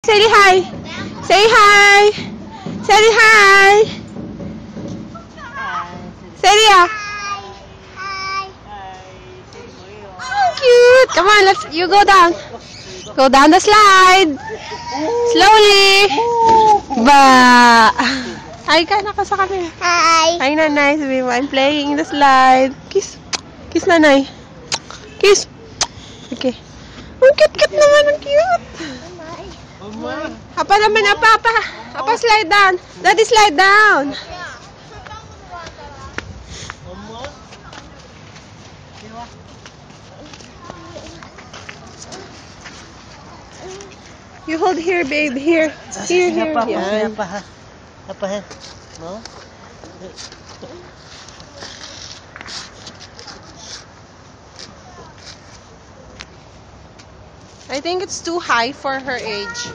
Say hi. Say hi. Say hi. Say hi. Cute. Come on, you go down. Go down the slide. Slowly. Ba. Hi ka na sa camera. Hi. Hi, Nanay. Sabi mo, I'm playing the slide. Kiss. Kiss, Nanay. Kiss. Okay. Ang cute-cute naman. Ang cute. Apa naman, apa. Apa, slide down. Daddy, slide down. You hold here, babe. Here. Here. Yan. Apa, no? I think it's too high for her age.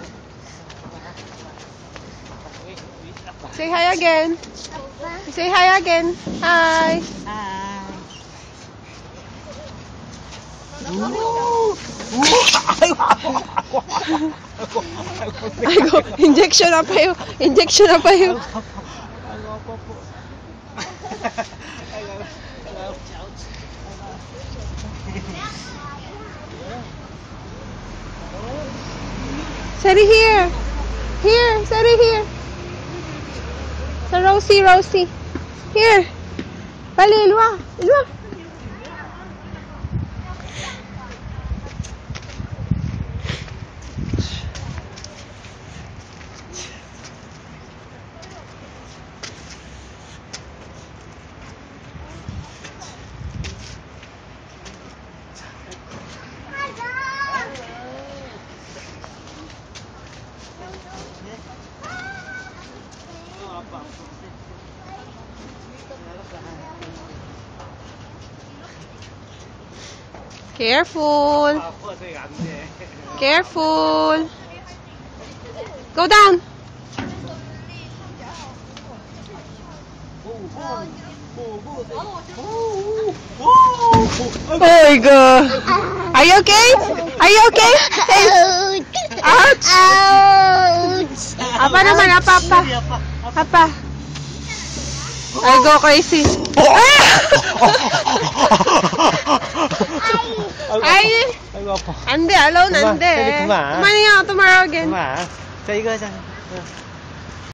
Say hi again. Say hi again. Hi. Ay go, injection na pa yun. Injection na pa yun. Sorry, here. Here, sorry, here. Sa Rosie. Here. Bali, ilwa. Careful. Careful. Go down. Oh my God. Are you okay? Are you okay? Hey. Ouch. Ouch. Apa naman, apa. I go crazy. Ay, ande, alone, ande. Kumani nga, tomorrow again. Sa iga,